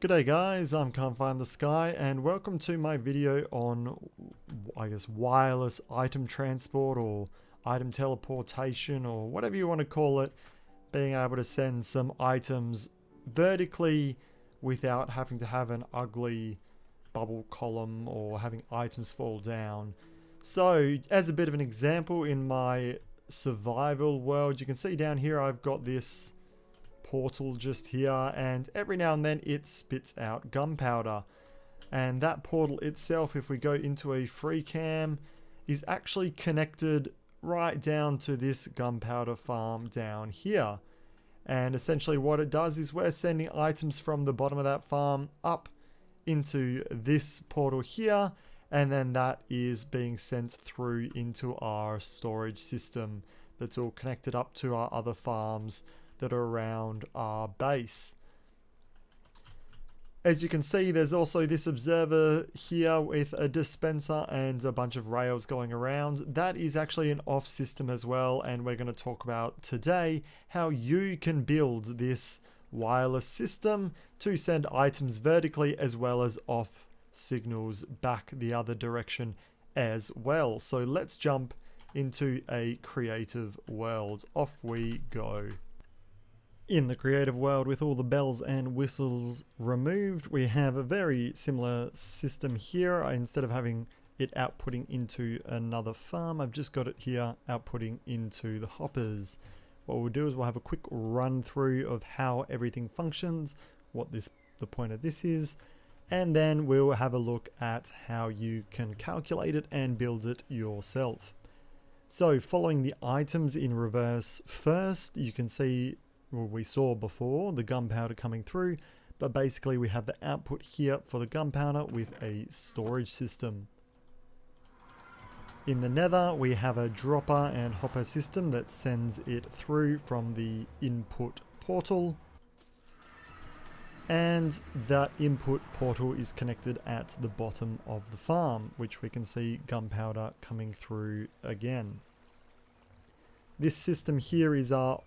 G'day guys, I'm Can't Find the Sky and welcome to my video on, wireless item transport or item teleportation or whatever you want to call it. Being able to send some items vertically without having to have an ugly bubble column or having items fall down. So, as a bit of an example, in my survival world, you can see down here I've got this portal just here, and every now and then it spits out gunpowder, and that portal itself, if we go into a free cam, is actually connected right down to this gunpowder farm down here. And essentially what it does is we're sending items from the bottom of that farm up into this portal here, and then that is being sent through into our storage system that's all connected up to our other farms that are around our base. As you can see, there's also this observer here with a dispenser and a bunch of rails going around. That is actually an off system as well, and we're going to talk about today how you can build this wireless system to send items vertically as well as off signals back the other direction as well. So let's jump into a creative world. Off we go. In the creative world, with all the bells and whistles removed, we have a very similar system here. Instead of having it outputting into another farm, I've just got it here outputting into the hoppers. What we'll do is we'll have a quick run through of how everything functions, what the point of this is, and then we'll have a look at how you can calculate it and build it yourself. So following the items in reverse first, you can see, well, we saw before the gunpowder coming through, but basically we have the output here for the gunpowder with a storage system. In the nether, we have a dropper and hopper system that sends it through from the input portal, and that input portal is connected at the bottom of the farm, which we can see gunpowder coming through again. This system here is our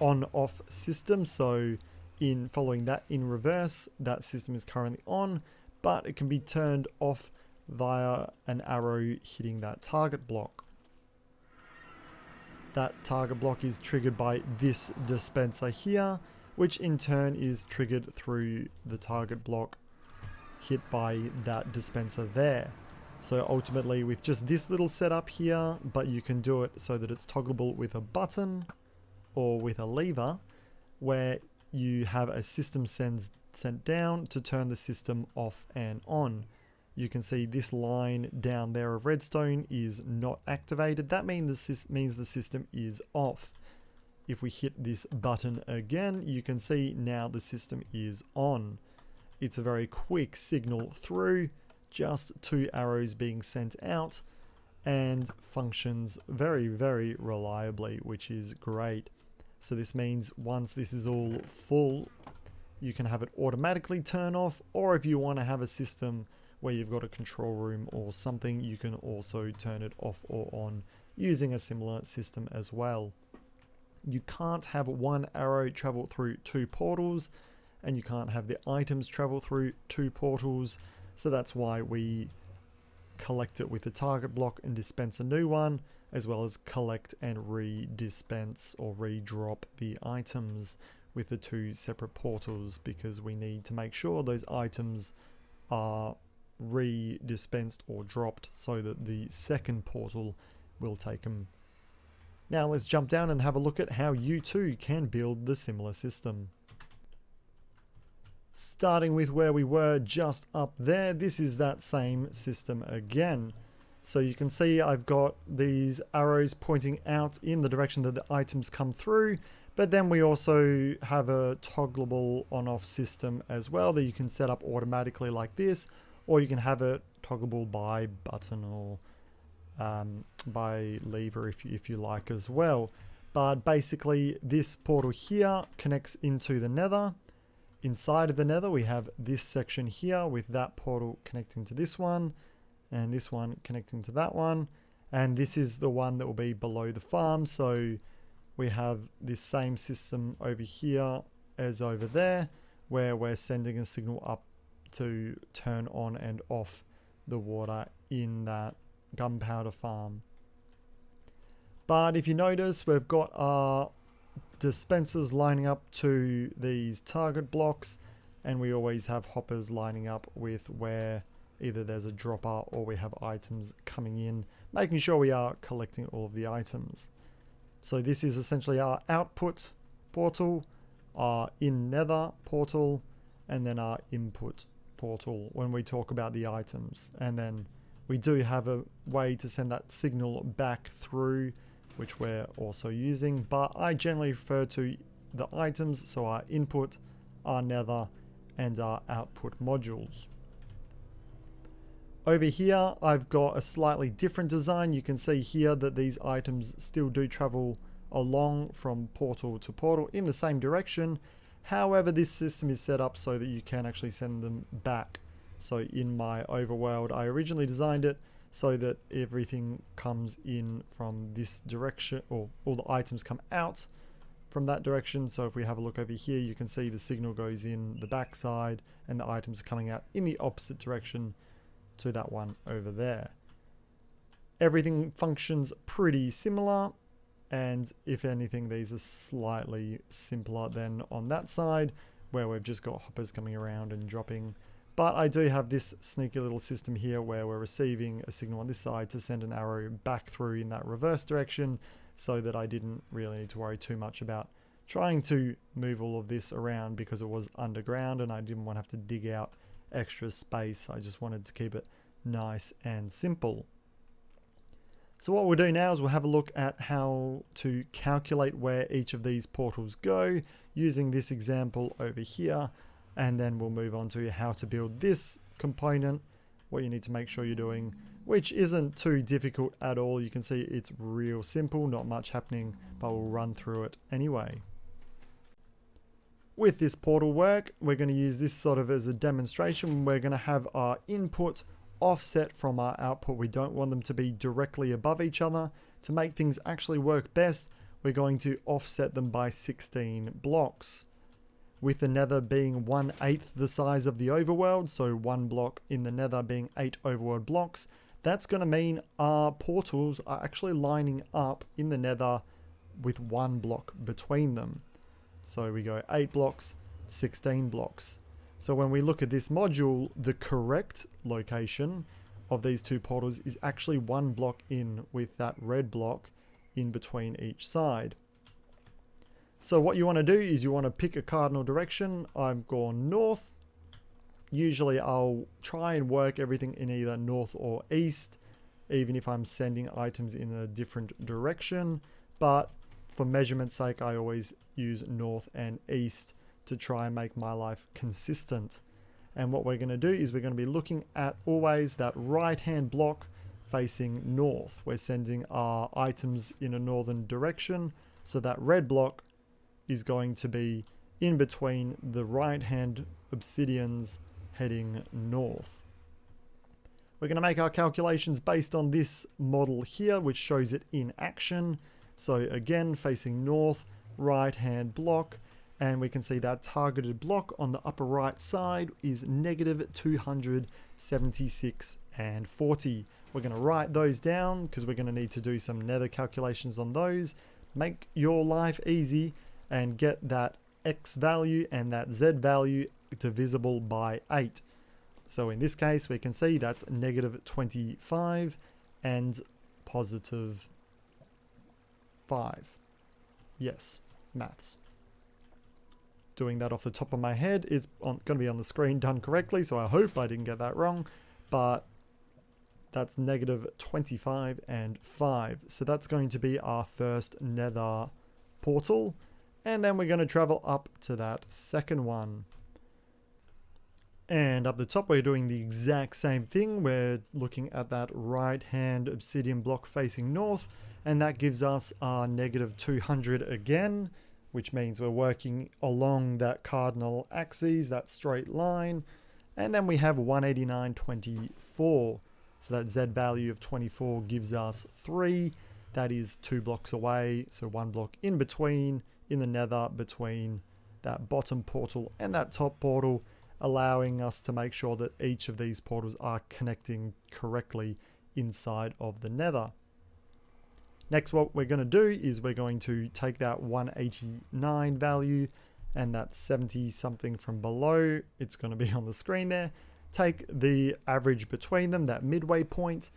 on-off system, so in following that in reverse, that system is currently on, but it can be turned off via an arrow hitting that target block. That target block is triggered by this dispenser here, which in turn is triggered through the target block hit by that dispenser there. So ultimately, with just this little setup here, but you can do it so that it's toggleable with a button or with a lever, where you have a system sent down to turn the system off and on. You can see this line down there of redstone is not activated. That means the system is off. If we hit this button again, you can see now the system is on. It's a very quick signal through, just 2 arrows being sent out, and functions very, very reliably, which is great. So this means once this is all full, you can have it automatically turn off, or if you want to have a system where you've got a control room or something, you can also turn it off or on using a similar system as well. You can't have one arrow travel through 2 portals, and you can't have the items travel through 2 portals, so that's why we collect it with the target block and dispense a new one, as well as collect and re-dispense or re-drop the items with the 2 separate portals, because we need to make sure those items are re-dispensed or dropped so that the second portal will take them. Now let's jump down and have a look at how you too can build the similar system. Starting with where we were just up there, this is that same system again. So you can see I've got these arrows pointing out in the direction that the items come through, but then we also have a toggleable on-off system as well that you can set up automatically like this, or you can have it toggleable by button or by lever if you like as well. But basically this portal here connects into the nether. Inside of the nether we have this section here with that portal connecting to this one, and this one connecting to that one, and this is the one that will be below the farm. So we have this same system over here as over there, where we're sending a signal up to turn on and off the water in that gunpowder farm. But if you notice, we've got our dispensers lining up to these target blocks, and we always have hoppers lining up with where either there's a dropper or we have items coming in, making sure we are collecting all of the items. So this is essentially our output portal, our in nether portal, and then our input portal when we talk about the items. And then we do have a way to send that signal back through, which we're also using, but I generally refer to the items, so our input, our nether, and our output modules. Over here, I've got a slightly different design. You can see here that these items still do travel along from portal to portal in the same direction. However, this system is set up so that you can actually send them back. So in my overworld, I originally designed it so that everything comes in from this direction, or all the items come out from that direction. So if we have a look over here, you can see the signal goes in the back side and the items are coming out in the opposite direction to that one over there. Everything functions pretty similar, and if anything, these are slightly simpler than on that side where we've just got hoppers coming around and dropping. But I do have this sneaky little system here where we're receiving a signal on this side to send an arrow back through in that reverse direction, so that I didn't really need to worry too much about trying to move all of this around because it was underground and I didn't want to have to dig out extra space. I just wanted to keep it nice and simple. So what we'll do now is we'll have a look at how to calculate where each of these portals go using this example over here, and then we'll move on to how to build this component, what you need to make sure you're doing, which isn't too difficult at all. You can see it's real simple, not much happening, but we'll run through it anyway. With this portal work, we're going to use this sort of as a demonstration. We're going to have our input offset from our output. We don't want them to be directly above each other. To make things actually work best, we're going to offset them by 16 blocks. With the nether being 1/8 the size of the overworld, so one block in the nether being 8 overworld blocks, that's going to mean our portals are actually lining up in the nether with one block between them. So we go 8 blocks, 16 blocks. So when we look at this module, the correct location of these two portals is actually one block in with that red block in between each side. So what you want to do is you want to pick a cardinal direction. I've gone north. Usually I'll try and work everything in either north or east, even if I'm sending items in a different direction. But for measurement's sake, I always use north and east to try and make my life consistent. And what we're going to do is we're going to be looking at always that right hand block facing north. We're sending our items in a northern direction, so that red block is going to be in between the right hand obsidians heading north. We're going to make our calculations based on this model here, which shows it in action. So again, facing north, right hand block, and we can see that targeted block on the upper right side is -276 and 40. We're going to write those down because we're going to need to do some nether calculations on those. Make your life easy and get that X value and that Z value divisible by 8. So in this case, we can see that's -25 and +5. Yes, maths. Doing that off the top of my head, it's going to be on the screen done correctly, so I hope I didn't get that wrong, but that's -25 and 5. So that's going to be our first nether portal, and then we're going to travel up to that second one. And up the top, we're doing the exact same thing. We're looking at that right hand obsidian block facing north, and that gives us our -200 again, which means we're working along that cardinal axis, that straight line. And then we have 189.24. So that Z value of 24 gives us 3. That is 2 blocks away. So 1 block in between, in the nether between that bottom portal and that top portal, allowing us to make sure that each of these portals are connecting correctly inside of the nether. Next, what we're going to do is we're going to take that 189 value and that 70 something from below, it's going to be on the screen there, take the average between them, that midway point,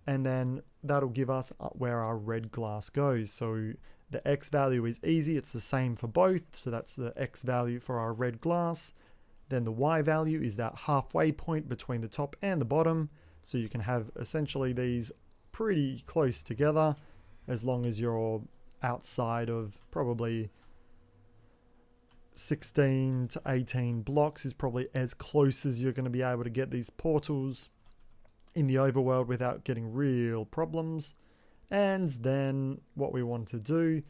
and then that'll give us where our red glass goes. So the X value is easy, it's the same for both, so that's the X value for our red glass. Then the Y value is that halfway point between the top and the bottom, so you can have essentially these pretty close together, as long as you're outside of probably 16 to 18 blocks is probably as close as you're going to be able to get these portals in the overworld without getting real problems. And then what we want to do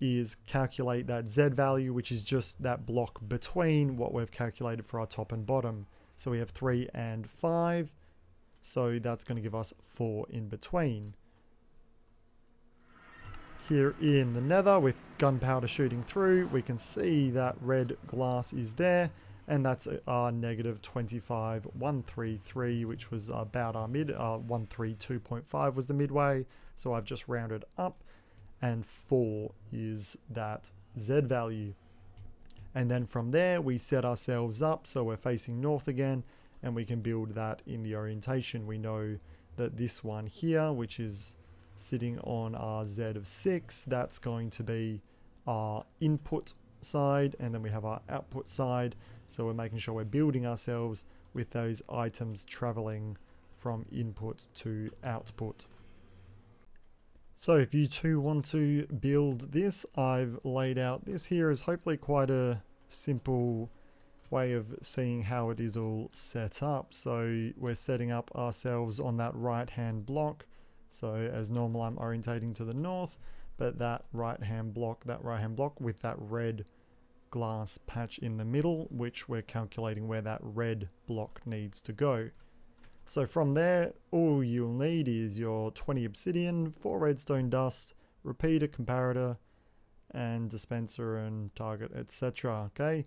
is calculate that Z value, which is just that block between what we've calculated for our top and bottom. So we have 3 and 5, so that's going to give us 4 in between. Here in the nether, with gunpowder shooting through, we can see that red glass is there, and that's our negative 25,133, which was about our mid. 132.5 was the midway, so I've just rounded up, and 4 is that Z value. And then from there we set ourselves up so we're facing north again, and we can build that in the orientation. We know that this one here, which is sitting on our Z of 6, that's going to be our input side, and then we have our output side, so we're making sure we're building ourselves with those items traveling from input to output. So if you too want to build this, I've laid out this here as hopefully quite a simple way of seeing how it is all set up. So we're setting up ourselves on that right hand block. So as normal, I'm orientating to the north, but that right hand block with that red glass patch in the middle, which we're calculating where that red block needs to go. So from there, all you'll need is your 20 obsidian, 4 redstone dust, repeater, comparator, and dispenser and target, etc. Okay,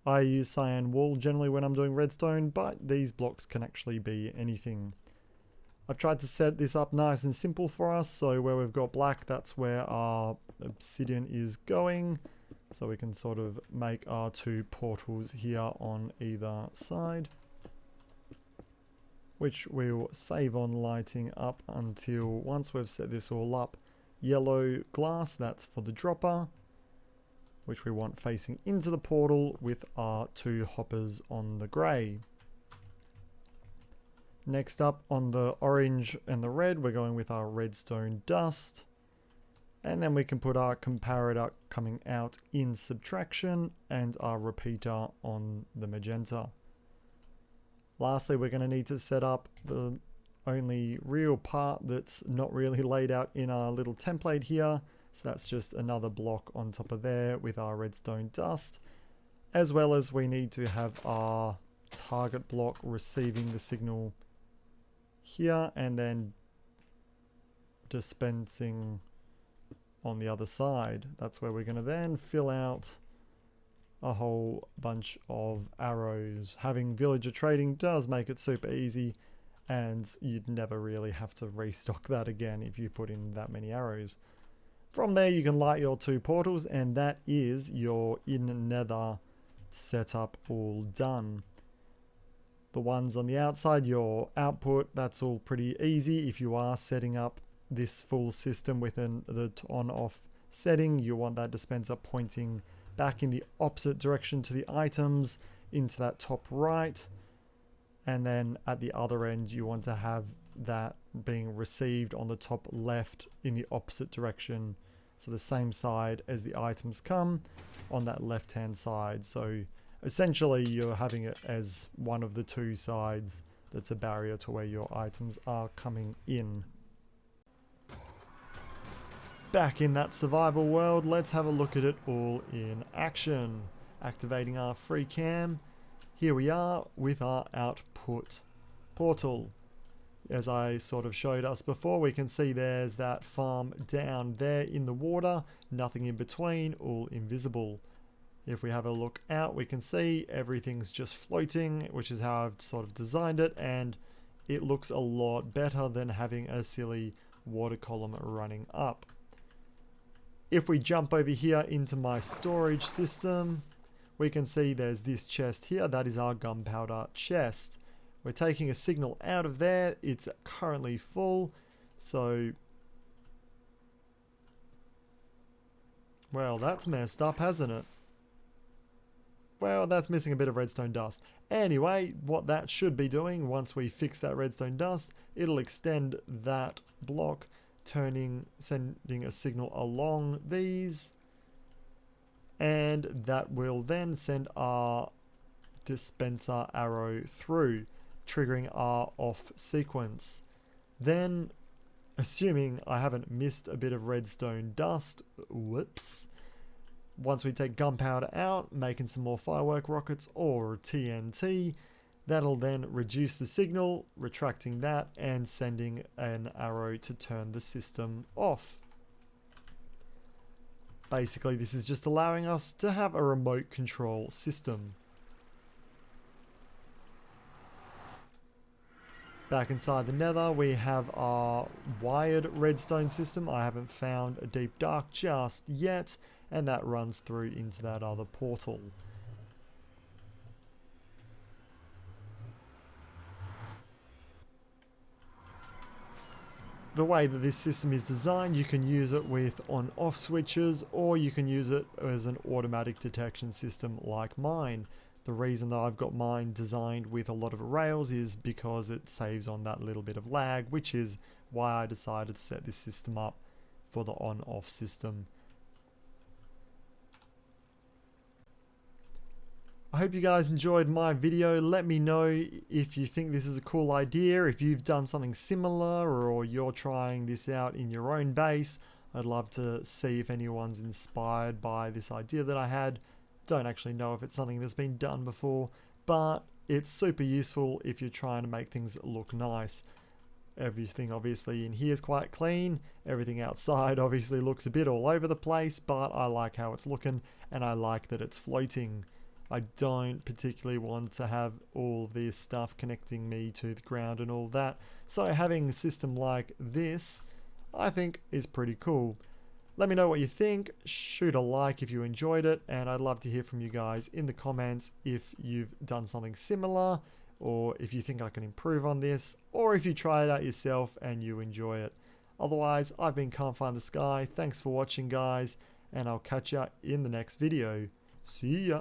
I use cyan wool generally when I'm doing redstone, but these blocks can actually be anything. I've tried to set this up nice and simple for us, so where we've got black, that's where our obsidian is going. So we can sort of make our 2 portals here on either side, which we'll save on lighting up until once we've set this all up. Yellow glass, that's for the dropper, which we want facing into the portal with our 2 hoppers on the grey. Next up on the orange and the red, we're going with our redstone dust. And then we can put our comparator coming out in subtraction and our repeater on the magenta. Lastly, we're going to need to set up the only real part that's not really laid out in our little template here. So that's just another block on top of there with our redstone dust, as well as we need to have our target block receiving the signal here and then dispensing on the other side. That's where we're going to then fill out a whole bunch of arrows. Having villager trading does make it super easy, and you'd never really have to restock that again if you put in that many arrows. From there you can light your 2 portals, and that is your in nether setup all done. The ones on the outside, your output, that's all pretty easy. If you are setting up this full system with the on-off setting, you want that dispenser pointing back in the opposite direction to the items into that top right, and then at the other end you want to have that being received on the top left in the opposite direction, so the same side as the items come on that left hand side. So essentially you're having it as one of the 2 sides that's a barrier to where your items are coming in. Back in that survival world, let's have a look at it all in action. Activating our free cam. Here we are with our output portal. As I sort of showed us before, we can see there's that farm down there in the water, nothing in between, all invisible. If we have a look out, we can see everything's just floating, which is how I've sort of designed it, and it looks a lot better than having a silly water column running up. If we jump over here into my storage system, we can see there's this chest here. That is our gunpowder chest. We're taking a signal out of there. It's currently full. So, well, that's messed up, hasn't it? Well, that's missing a bit of redstone dust. Anyway, what that should be doing, once we fix that redstone dust, it'll extend that block, sending a signal along these, and that will then send our dispenser arrow through, triggering our off sequence. Then, assuming I haven't missed a bit of redstone dust, whoops, once we take gunpowder out, making some more firework rockets or TNT, that'll then reduce the signal, retracting that and sending an arrow to turn the system off. Basically, this is just allowing us to have a remote control system. Back inside the nether, we have our wired redstone system. I haven't found a deep dark just yet, and that runs through into that other portal. The way that this system is designed, you can use it with on-off switches, or you can use it as an automatic detection system like mine. The reason that I've got mine designed with a lot of rails is because it saves on that little bit of lag, which is why I decided to set this system up for the on-off system. I hope you guys enjoyed my video. Let me know if you think this is a cool idea, if you've done something similar or you're trying this out in your own base. I'd love to see if anyone's inspired by this idea that I had. Don't actually know if it's something that's been done before, but it's super useful if you're trying to make things look nice. Everything obviously in here is quite clean. Everything outside obviously looks a bit all over the place, but I like how it's looking and I like that it's floating. I don't particularly want to have all this stuff connecting me to the ground and all that. So having a system like this, I think is pretty cool. Let me know what you think. Shoot a like if you enjoyed it, and I'd love to hear from you guys in the comments if you've done something similar, or if you think I can improve on this, or if you try it out yourself and you enjoy it. Otherwise, I've been Can't Find the Sky. Thanks for watching, guys, and I'll catch you in the next video. See ya.